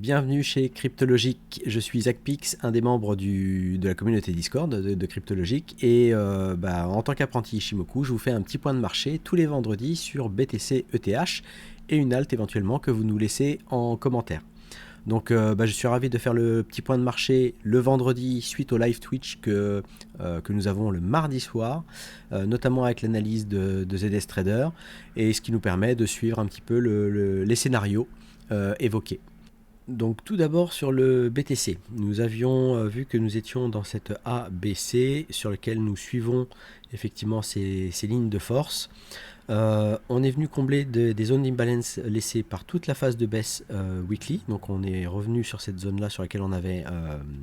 Bienvenue chez Cryptologic, je suis ZachPix, un des membres de la communauté Discord de Cryptologic et en tant qu'apprenti Ishimoku, je vous fais un petit point de marché tous les vendredis sur BTC ETH et une halte éventuellement que vous nous laissez en commentaire. Donc je suis ravi de faire le petit point de marché le vendredi suite au live Twitch que nous avons le mardi soir, notamment avec l'analyse de ZS Trader et ce qui nous permet de suivre un petit peu les scénarios évoqués. Donc tout d'abord sur le BTC, nous avions vu que nous étions dans cette ABC sur laquelle nous suivons effectivement ces lignes de force. On est venu combler des zones d'imbalance laissées par toute la phase de baisse weekly, donc on est revenu sur cette zone là sur laquelle on avait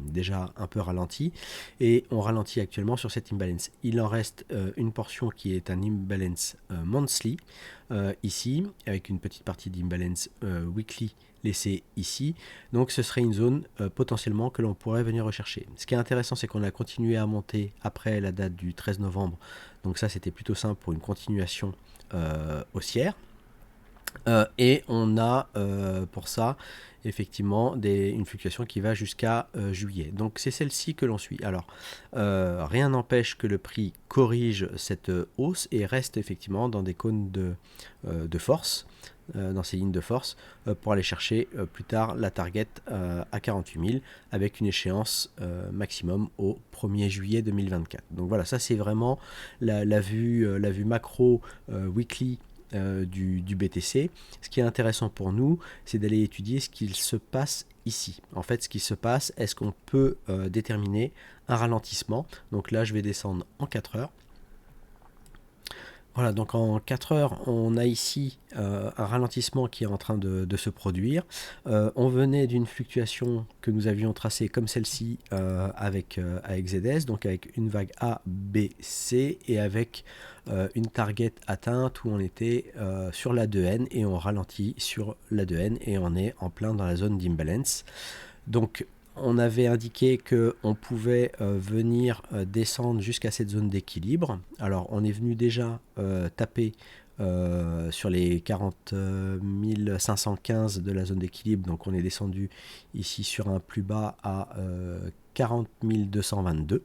déjà un peu ralenti et on ralentit actuellement sur cette imbalance. Il en reste une portion qui est un imbalance monthly ici avec une petite partie d'imbalance weekly laissée ici, donc ce serait une zone potentiellement que l'on pourrait venir rechercher. Ce qui est intéressant, c'est qu'on a continué à monter après la date du 13 novembre, donc ça c'était plutôt simple pour une continuation haussière, et on a pour ça effectivement une fluctuation qui va jusqu'à juillet, donc c'est celle-ci que l'on suit. Alors rien n'empêche que le prix corrige cette hausse et reste effectivement dans des cônes de force, dans ces lignes de force, pour aller chercher plus tard la target à 48 000 avec une échéance maximum au 1er juillet 2024. Donc voilà, ça c'est vraiment la vue macro weekly du BTC. Ce qui est intéressant pour nous, c'est d'aller étudier ce qu'il se passe ici. En fait, ce qui se passe, est-ce qu'on peut déterminer un ralentissement? Donc là, je vais descendre en 4 heures. Voilà, donc en 4 heures, on a ici un ralentissement qui est en train de se produire. On venait d'une fluctuation que nous avions tracée comme celle-ci avec ZS, donc avec une vague A, B, C et avec une target atteinte où on était sur la 2N et on ralentit sur la 2N et on est en plein dans la zone d'imbalance. Donc on avait indiqué qu'on pouvait venir descendre jusqu'à cette zone d'équilibre. Alors on est venu déjà taper sur les 40 515 de la zone d'équilibre, donc on est descendu ici sur un plus bas à 40 222.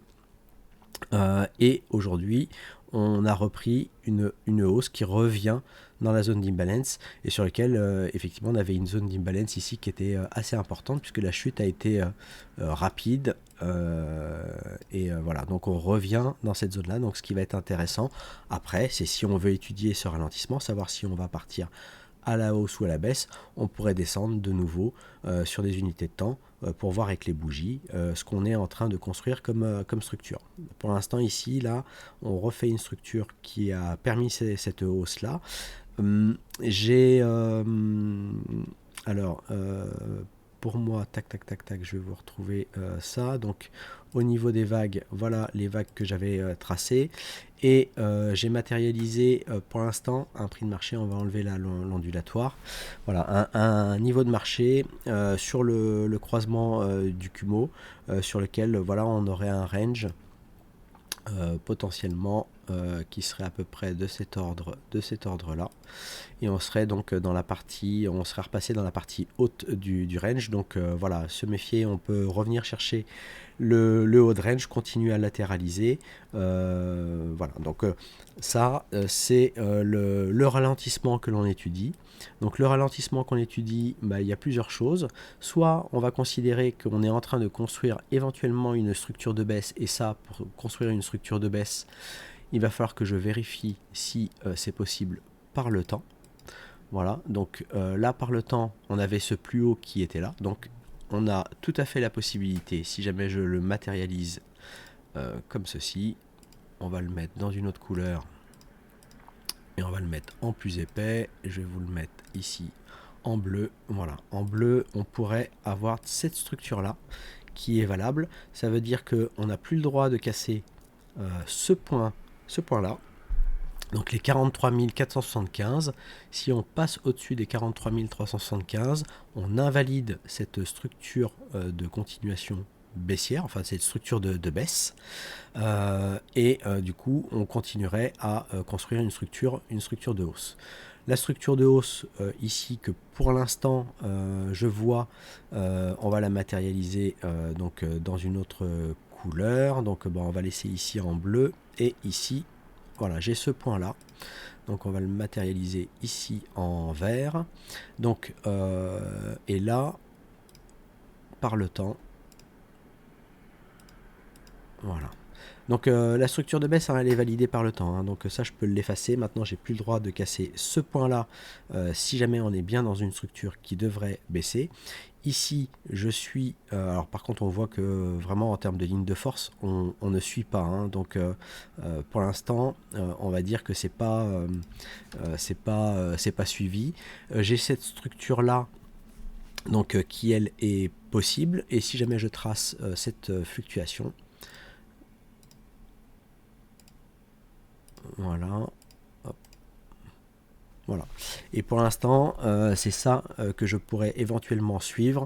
Et aujourd'hui on a repris une hausse qui revient dans la zone d'imbalance et sur laquelle effectivement on avait une zone d'imbalance ici qui était assez importante puisque la chute a été rapide et voilà, donc on revient dans cette zone là. Donc ce qui va être intéressant après, c'est si on veut étudier ce ralentissement, savoir si on va partir à la hausse ou à la baisse, on pourrait descendre de nouveau sur des unités de temps pour voir avec les bougies ce qu'on est en train de construire comme structure. Pour l'instant ici, là, on refait une structure qui a permis cette hausse là. Pour moi, tac, je vais vous retrouver ça. Donc, au niveau des vagues, voilà les vagues que j'avais tracées. Et j'ai matérialisé pour l'instant un prix de marché, on va enlever l'ondulatoire. Voilà, un niveau de marché sur le croisement du Kumo, sur lequel voilà, on aurait un range potentiellement qui serait à peu près de cet ordre là, et on serait donc dans la partie, on serait repassé dans la partie haute du range. Donc voilà, se méfier, on peut revenir chercher le haut de range, continuer à latéraliser, voilà, donc ça c'est le ralentissement que l'on étudie. Donc le ralentissement qu'on étudie, il y a plusieurs choses. Soit on va considérer qu'on est en train de construire éventuellement une structure de baisse, et ça, pour construire une structure de baisse, il va falloir que je vérifie si c'est possible par le temps. Voilà, donc là par le temps, on avait ce plus haut qui était là, donc on a tout à fait la possibilité, si jamais je le matérialise comme ceci, on va le mettre dans une autre couleur et on va le mettre en plus épais. Je vais vous le mettre ici en bleu. Voilà, en bleu, on pourrait avoir cette structure là qui est valable. Ça veut dire qu'on n'a plus le droit de casser ce point là, donc les 43 475. Si on passe au-dessus des 43 375, on invalide cette structure de continuation baissière, enfin c'est une structure de baisse, du coup on continuerait à construire une structure de hausse. La structure de hausse ici que pour l'instant je vois, on va la matérialiser donc dans une autre couleur, donc on va laisser ici en bleu, et ici voilà, j'ai ce point là, donc on va le matérialiser ici en vert, donc et là par le temps, voilà. Donc la structure de baisse, hein, elle est validée par le temps, hein, donc ça je peux l'effacer. Maintenant j'ai plus le droit de casser ce point là si jamais on est bien dans une structure qui devrait baisser. Ici je suis, alors par contre on voit que vraiment en termes de ligne de force on ne suit pas, hein, donc pour l'instant on va dire que c'est pas suivi. J'ai cette structure là donc qui elle est possible, et si jamais je trace cette fluctuation, voilà, hop, voilà. Et pour l'instant, c'est ça que je pourrais éventuellement suivre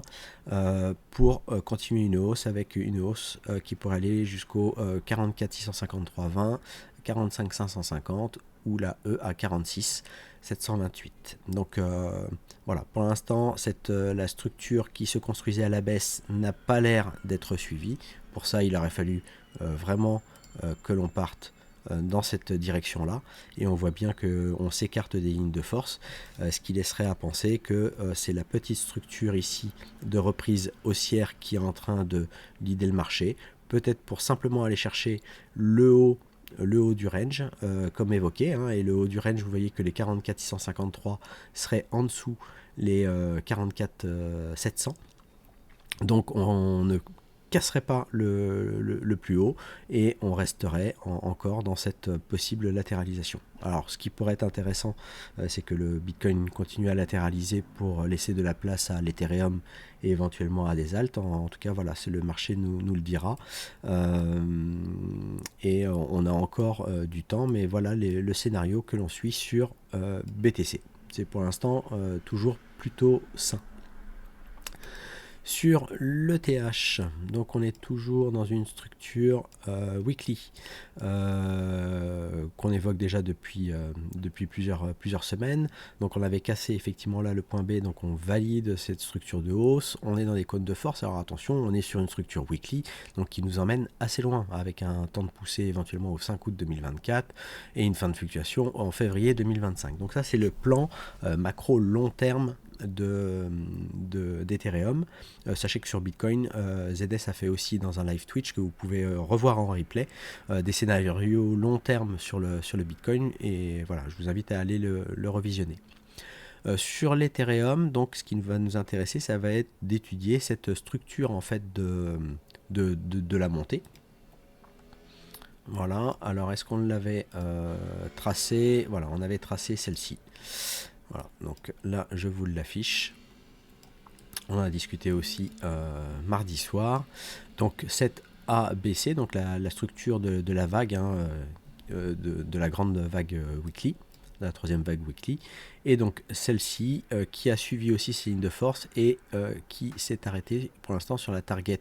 pour continuer une hausse, avec une hausse qui pourrait aller jusqu'au 44 653 20, 45 550 ou la E à 46 728. Donc voilà, pour l'instant, la structure qui se construisait à la baisse n'a pas l'air d'être suivie. Pour ça, il aurait fallu vraiment que l'on parte dans cette direction-là, et on voit bien qu'on s'écarte des lignes de force, ce qui laisserait à penser que c'est la petite structure ici de reprise haussière qui est en train de guider le marché, peut-être pour simplement aller chercher le haut du range, comme évoqué, hein, et le haut du range, vous voyez que les 44 653 seraient en dessous les 44 700, donc on ne casserait pas le plus haut, et on resterait encore dans cette possible latéralisation. Alors ce qui pourrait être intéressant, c'est que le Bitcoin continue à latéraliser pour laisser de la place à l'Ethereum et éventuellement à des alts. En tout cas voilà, c'est le marché nous le dira, et on a encore du temps, mais voilà le scénario que l'on suit sur BTC. C'est pour l'instant toujours plutôt sain. Sur l'ETH, donc on est toujours dans une structure weekly qu'on évoque déjà depuis plusieurs semaines. Donc on avait cassé effectivement là le point B, donc on valide cette structure de hausse. On est dans des cônes de force, alors attention, on est sur une structure weekly, donc qui nous emmène assez loin, avec un temps de poussée éventuellement au 5 août 2024 et une fin de fluctuation en février 2025. Donc ça c'est le plan macro long terme d'Ethereum. Sachez que sur Bitcoin, ZS a fait aussi dans un live Twitch que vous pouvez revoir en replay des scénarios long terme sur le Bitcoin, et voilà, je vous invite à aller le revisionner. Sur l'Ethereum, donc ce qui va nous intéresser, ça va être d'étudier cette structure en fait de la montée. Voilà, alors est-ce qu'on l'avait tracé? Voilà, on avait tracé celle-ci. Voilà, donc là je vous l'affiche. On a discuté aussi mardi soir. Donc cette ABC, donc la structure de la vague, hein, de la grande vague weekly, la troisième vague weekly, et donc celle-ci qui a suivi aussi ses lignes de force et qui s'est arrêtée pour l'instant sur la target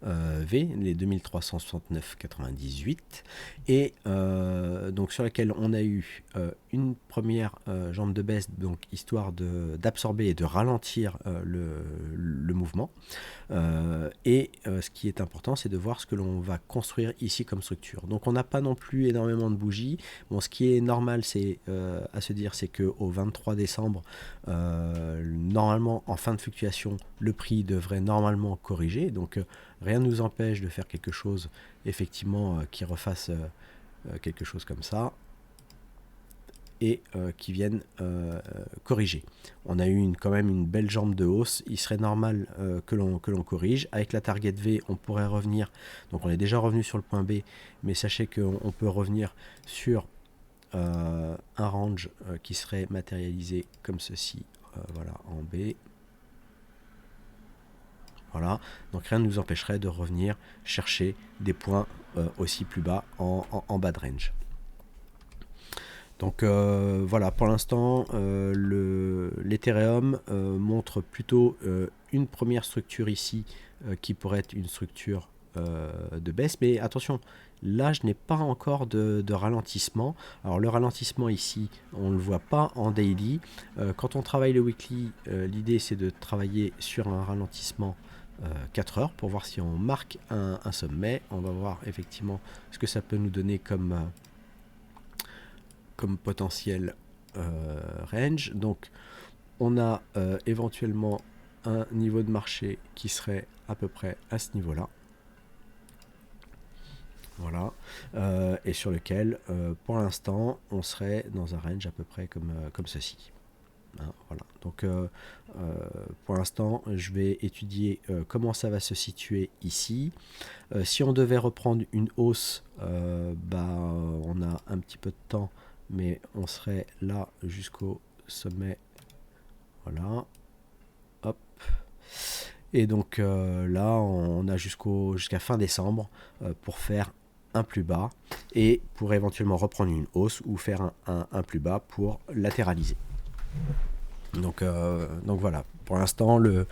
V, les 2369,98, et donc sur laquelle on a eu une première jambe de baisse, donc histoire d'absorber et de ralentir le mouvement, et ce qui est important, c'est de voir ce que l'on va construire ici comme structure. Donc on n'a pas non plus énormément de bougies. Bon, ce qui est normal, c'est à se dire, c'est qu'au 23 décembre, normalement en fin de fluctuation, le prix devrait normalement corriger, donc rien ne nous empêche de faire quelque chose effectivement qui refasse quelque chose comme ça, et qui viennent corriger. On a eu quand même une belle jambe de hausse, il serait normal que l'on corrige. Avec la target V, on pourrait revenir, donc on est déjà revenu sur le point B, mais sachez qu'on peut revenir sur un range qui serait matérialisé comme ceci, voilà, en B. Voilà, donc rien ne nous empêcherait de revenir chercher des points aussi plus bas en bas de range. Donc voilà, pour l'instant, l'Ethereum montre plutôt une première structure ici qui pourrait être une structure de baisse. Mais attention, là je n'ai pas encore de ralentissement. Alors le ralentissement ici, on ne le voit pas en daily. Quand on travaille le weekly, l'idée c'est de travailler sur un ralentissement 4 heures pour voir si on marque un sommet. On va voir effectivement ce que ça peut nous donner comme potentiel range. Donc on a éventuellement un niveau de marché qui serait à peu près à ce niveau là, voilà, et sur lequel pour l'instant on serait dans un range à peu près comme ceci, hein, voilà. Donc pour l'instant je vais étudier comment ça va se situer ici. Si on devait reprendre une hausse, on a un petit peu de temps, mais on serait là jusqu'au sommet, voilà, hop, et donc là on a jusqu'à fin décembre pour faire un plus bas et pour éventuellement reprendre une hausse ou faire un plus bas pour latéraliser. Donc voilà, pour l'instant le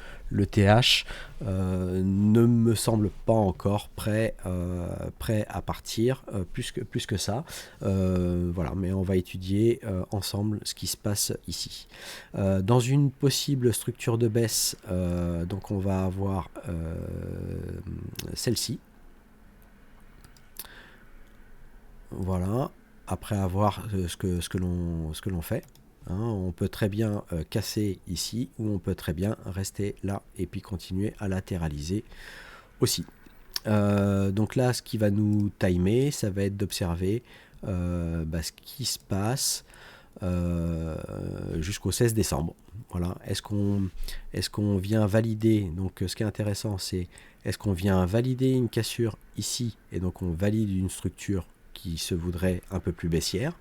TH ne me semble pas encore prêt à partir plus que ça. Voilà, mais on va étudier ensemble ce qui se passe ici. Dans une possible structure de baisse, donc on va avoir celle-ci. Voilà, après avoir ce que l'on fait. Hein, on peut très bien casser ici ou on peut très bien rester là et puis continuer à latéraliser aussi. Donc là, ce qui va nous timer, ça va être d'observer ce qui se passe jusqu'au 16 décembre. Voilà. Est-ce qu'on vient valider, donc ce qui est intéressant, c'est est-ce qu'on vient valider une cassure ici et donc on valide une structure qui se voudrait un peu plus baissière.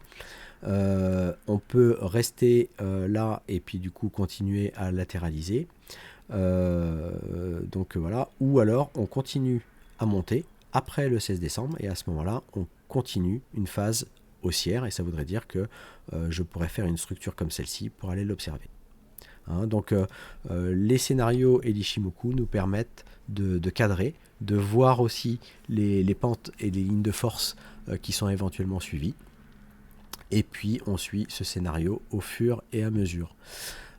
On peut rester là et puis du coup continuer à latéraliser. Donc voilà, ou alors on continue à monter après le 16 décembre et à ce moment-là on continue une phase haussière et ça voudrait dire que je pourrais faire une structure comme celle-ci pour aller l'observer. Hein, donc les scénarios et l'Ichimoku nous permettent de cadrer, de voir aussi les pentes et les lignes de force qui sont éventuellement suivies. Et puis on suit ce scénario au fur et à mesure.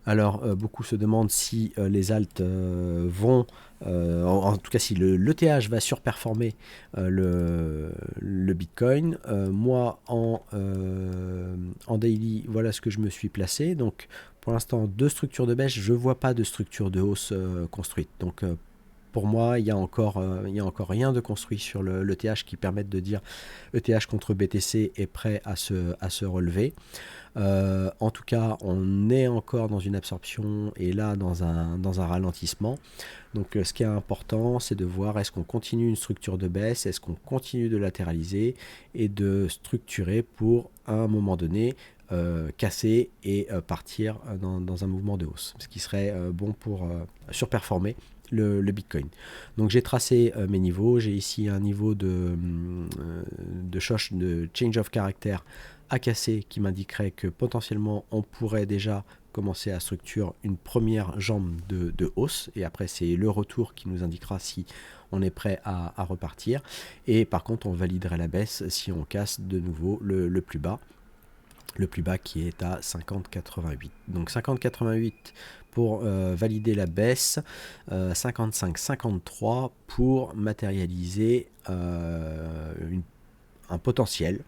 Alors beaucoup se demandent si les alts vont, en tout cas si le TH va surperformer le Bitcoin. Moi en daily, voilà ce que je me suis placé. Donc pour l'instant 2 structures de baisse, je ne vois pas de structure de hausse construite. Donc pour moi, il n'y a encore rien de construit sur le TH qui permette de dire ETH contre BTC est prêt à se relever. En tout cas, on est encore dans une absorption et là dans un ralentissement. Donc ce qui est important, c'est de voir est-ce qu'on continue une structure de baisse, est-ce qu'on continue de latéraliser et de structurer pour à un moment donné casser et partir dans un mouvement de hausse, ce qui serait bon pour surperformer le Bitcoin. Donc j'ai tracé mes niveaux, j'ai ici un niveau de change of character à casser qui m'indiquerait que potentiellement on pourrait déjà commencer à structurer une première jambe de hausse et après c'est le retour qui nous indiquera si on est prêt à repartir et par contre on validerait la baisse si on casse de nouveau le plus bas. Le plus bas qui est à 50,88. Donc 50,88 pour valider la baisse, 55,53 pour matérialiser un potentiel,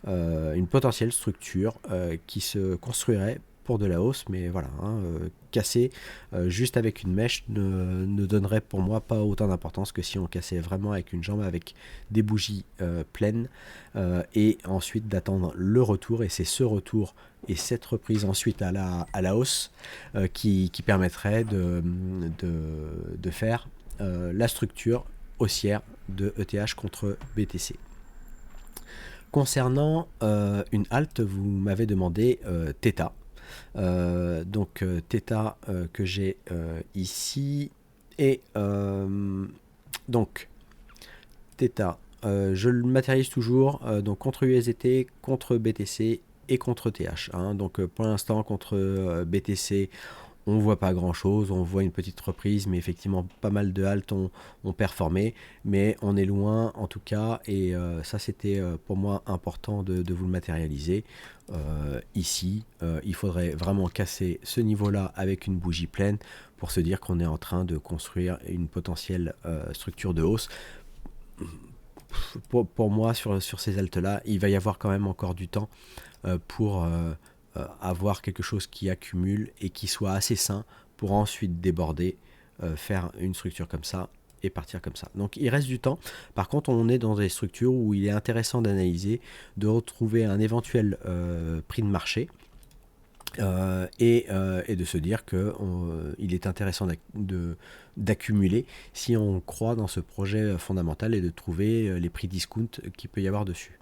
une potentielle structure qui se construirait pour de la hausse, mais voilà, casser juste avec une mèche ne donnerait pour moi pas autant d'importance que si on cassait vraiment avec une jambe avec des bougies pleines et ensuite d'attendre le retour, et c'est ce retour et cette reprise ensuite à la hausse qui permettrait de faire la structure haussière de ETH contre BTC. Concernant une halte, vous m'avez demandé Theta. Donc Theta que j'ai ici et donc Theta je le matérialise toujours donc contre USDT, contre BTC et contre TH, hein. Donc pour l'instant contre BTC On voit pas grand chose, on voit une petite reprise, mais effectivement pas mal de haltes ont performé, mais on est loin en tout cas, et ça c'était pour moi important de vous le matérialiser. Ici, il faudrait vraiment casser ce niveau-là avec une bougie pleine pour se dire qu'on est en train de construire une potentielle structure de hausse. Pour moi, sur ces haltes-là, il va y avoir quand même encore du temps pour avoir quelque chose qui accumule et qui soit assez sain pour ensuite déborder, faire une structure comme ça et partir comme ça. Donc il reste du temps. Par contre, on est dans des structures où il est intéressant d'analyser, de retrouver un éventuel prix de marché. Et de se dire qu'il est intéressant d'accumuler si on croit dans ce projet fondamental et de trouver les prix discount qu'il peut y avoir dessus.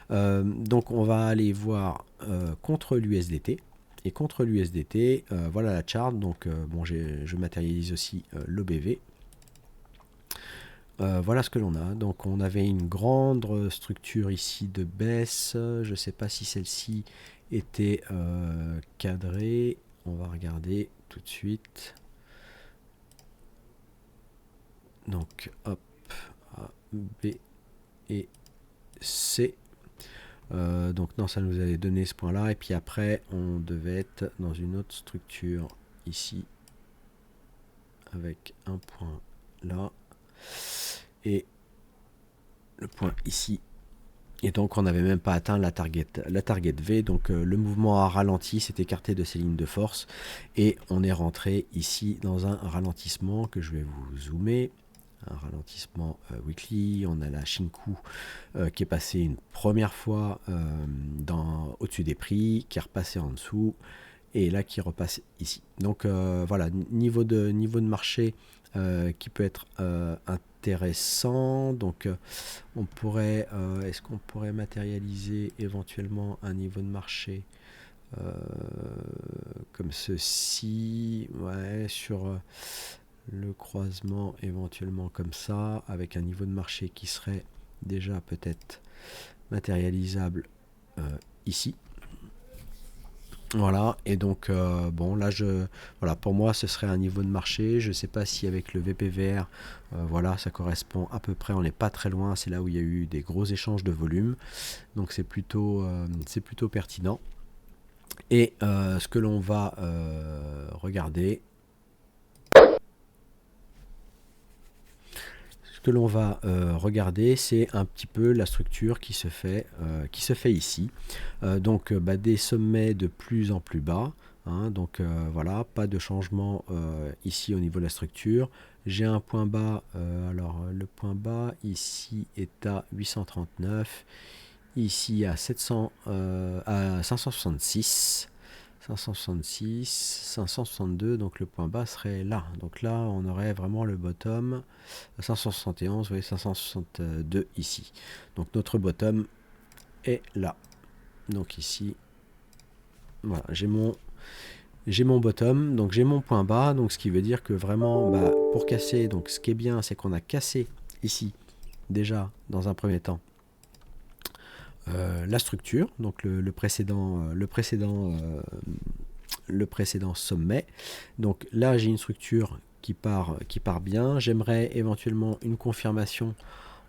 Donc on va aller voir contre l'USDT. Et contre l'USDT, voilà la chart. Donc bon, je matérialise aussi l'OBV. Voilà ce que l'on a. Donc on avait une grande structure ici de baisse. Je ne sais pas si celle-ci était cadrée. On va regarder tout de suite. Donc hop, A, B et C. Donc non, ça nous avait donné ce point là, et puis après on devait être dans une autre structure ici avec un point là et le point ici, et donc on n'avait même pas atteint la target V. Donc le mouvement a ralenti, s'est écarté de ces lignes de force et on est rentré ici dans un ralentissement que je vais vous zoomer. Un ralentissement weekly. On a la Shinku qui est passée une première fois au-dessus des prix, qui est repassé en dessous, et là qui repasse ici. Donc voilà, niveau de marché qui peut être intéressant. Donc on pourrait, est-ce qu'on pourrait matérialiser éventuellement un niveau de marché comme ceci, ouais, sur le croisement éventuellement comme ça, avec un niveau de marché qui serait déjà peut-être matérialisable ici. Voilà, et donc bon là voilà, pour moi ce serait un niveau de marché. Je sais pas si avec le VPVR voilà, ça correspond à peu près, on n'est pas très loin, c'est là où il y a eu des gros échanges de volume, donc c'est plutôt pertinent. Et ce que l'on va regarder, c'est un petit peu la structure qui se fait ici. Donc des sommets de plus en plus bas. Donc voilà, pas de changement ici au niveau de la structure. J'ai un point bas. Alors le point bas ici est à 839. Ici à 566. 562, donc le point bas serait là. Donc là, on aurait vraiment le bottom 571, vous voyez, 562 ici. Donc notre bottom est là. Donc ici, voilà, j'ai mon bottom, donc j'ai mon point bas, donc ce qui veut dire que vraiment, pour casser, donc ce qui est bien, c'est qu'on a cassé ici, déjà, dans un premier temps, la structure, donc le précédent sommet. Donc là j'ai une structure qui part bien. J'aimerais éventuellement une confirmation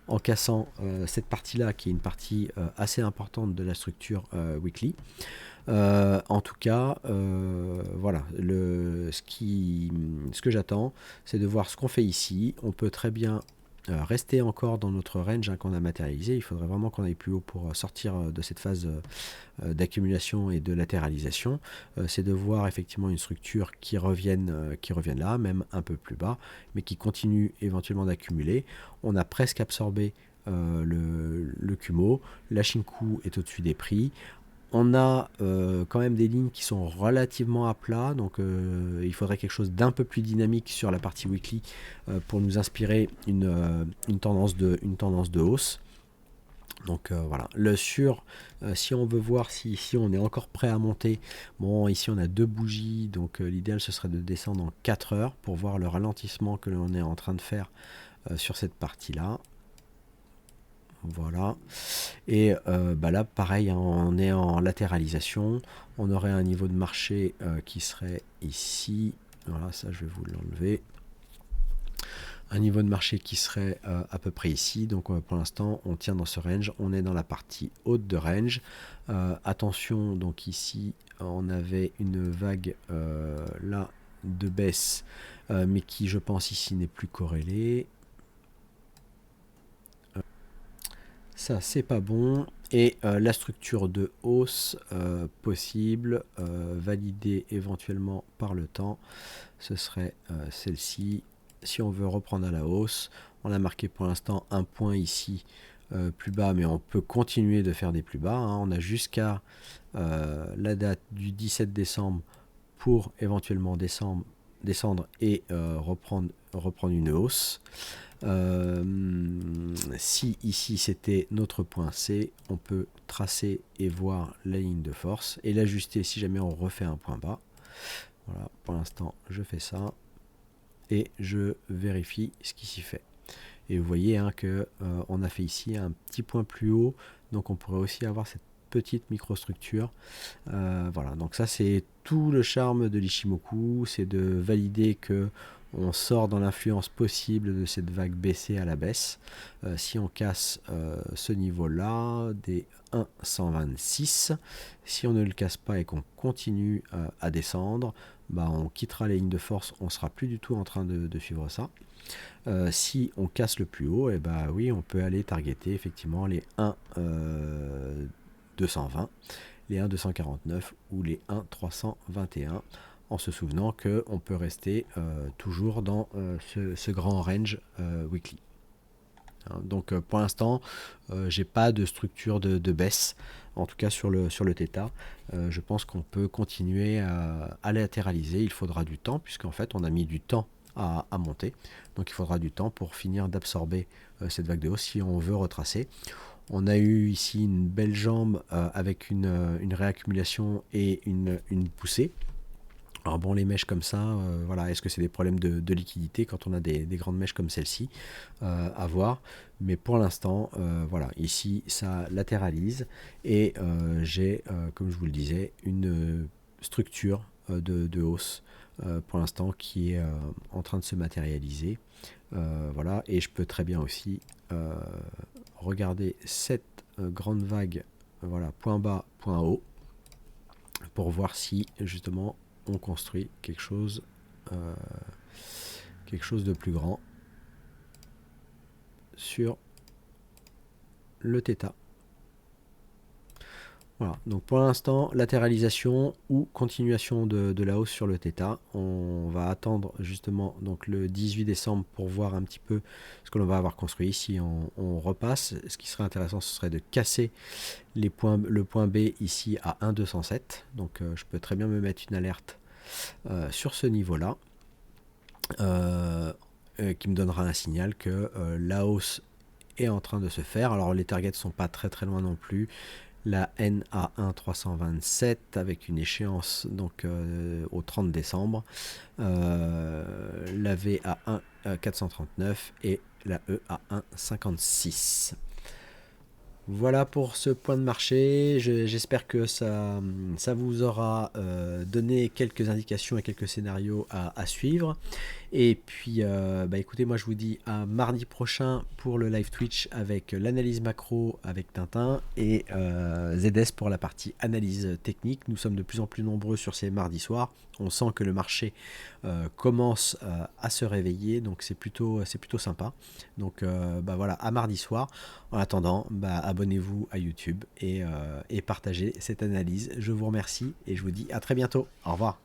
en cassant cette partie là, qui est une partie assez importante de la structure weekly. En tout cas voilà, ce que j'attends, c'est de voir ce qu'on fait ici. On peut très bien rester encore dans notre range qu'on a matérialisé. Il faudrait vraiment qu'on aille plus haut pour sortir de cette phase d'accumulation et de latéralisation. C'est de voir effectivement une structure qui revienne là, même un peu plus bas, mais qui continue éventuellement d'accumuler. On a presque absorbé le Kumo. La Shinku est au-dessus des prix. On a quand même des lignes qui sont relativement à plat, donc il faudrait quelque chose d'un peu plus dynamique sur la partie weekly pour nous inspirer une tendance de hausse. Donc voilà, si on veut voir si ici on est encore prêt à monter, bon ici on a deux bougies, donc l'idéal ce serait de descendre en 4 heures pour voir le ralentissement que l'on est en train de faire sur cette partie là. Voilà. Et là, pareil, hein, on est en latéralisation. On aurait un niveau de marché qui serait ici. Voilà, ça, je vais vous l'enlever. Un niveau de marché qui serait à peu près ici. Donc, pour l'instant, on tient dans ce range. On est dans la partie haute de range. Attention, donc ici, on avait une vague là de baisse, mais qui, je pense, ici n'est plus corrélée. Ça, c'est pas bon. Et la structure de hausse possible, validée éventuellement par le temps, ce serait celle-ci. Si on veut reprendre à la hausse, on a marqué pour l'instant un point ici plus bas, mais on peut continuer de faire des plus bas, hein. On a jusqu'à la date du 17 décembre pour éventuellement descendre et reprendre une hausse. Si ici c'était notre point C, on peut tracer et voir la ligne de force et l'ajuster si jamais on refait un point bas. Voilà, pour l'instant je fais ça et je vérifie ce qui s'y fait. Et vous voyez hein, que on a fait ici un petit point plus haut, donc on pourrait aussi avoir cette petite microstructure. Voilà, donc ça c'est tout le charme de l'Ichimoku, c'est de valider que on sort dans l'influence possible de cette vague baissée à la baisse. Si on casse ce niveau-là, des 1,126, si on ne le casse pas et qu'on continue à descendre, on quittera les lignes de force, on sera plus du tout en train de suivre ça. Si on casse le plus haut, et oui, on peut aller targeter effectivement les 1,220, les 1,249 ou les 1,321, en se souvenant qu'on peut rester toujours dans ce grand range weekly. Hein, donc pour l'instant, j'ai pas de structure de baisse, en tout cas sur le θ. Je pense qu'on peut continuer à latéraliser. Il faudra du temps, puisqu'en fait on a mis du temps à monter. Donc il faudra du temps pour finir d'absorber cette vague de hausse si on veut retracer. On a eu ici une belle jambe avec une réaccumulation et une poussée. Alors bon, les mèches comme ça, voilà, est-ce que c'est des problèmes de liquidité quand on a des grandes mèches comme celle-ci à voir. Mais pour l'instant, voilà, ici ça latéralise et j'ai, comme je vous le disais, une structure de hausse pour l'instant qui est en train de se matérialiser. Voilà, et je peux très bien aussi regarder cette grande vague, voilà, point bas, point haut, pour voir si justement on construit quelque chose de plus grand sur le θ. Voilà, donc pour l'instant, latéralisation ou continuation de la hausse sur le θ. On va attendre justement donc le 18 décembre pour voir un petit peu ce que l'on va avoir construit. Si on repasse, ce qui serait intéressant, ce serait de casser le point B ici à 1,207. Donc je peux très bien me mettre une alerte sur ce niveau-là, qui me donnera un signal que la hausse est en train de se faire. Alors les targets ne sont pas très très loin non plus. La N à 1,327 avec une échéance donc au 30 décembre, la V à 1,439 et la E à 1,56. Voilà pour ce point de marché. J'espère que ça vous aura donné quelques indications et quelques scénarios à suivre. Et puis, écoutez, moi je vous dis à mardi prochain pour le live Twitch avec l'analyse macro avec Tintin et ZS pour la partie analyse technique. Nous sommes de plus en plus nombreux sur ces mardis soirs. On sent que le marché commence à se réveiller, donc c'est plutôt sympa. Donc voilà, à mardi soir. En attendant, abonnez-vous à YouTube et partagez cette analyse. Je vous remercie et je vous dis à très bientôt. Au revoir.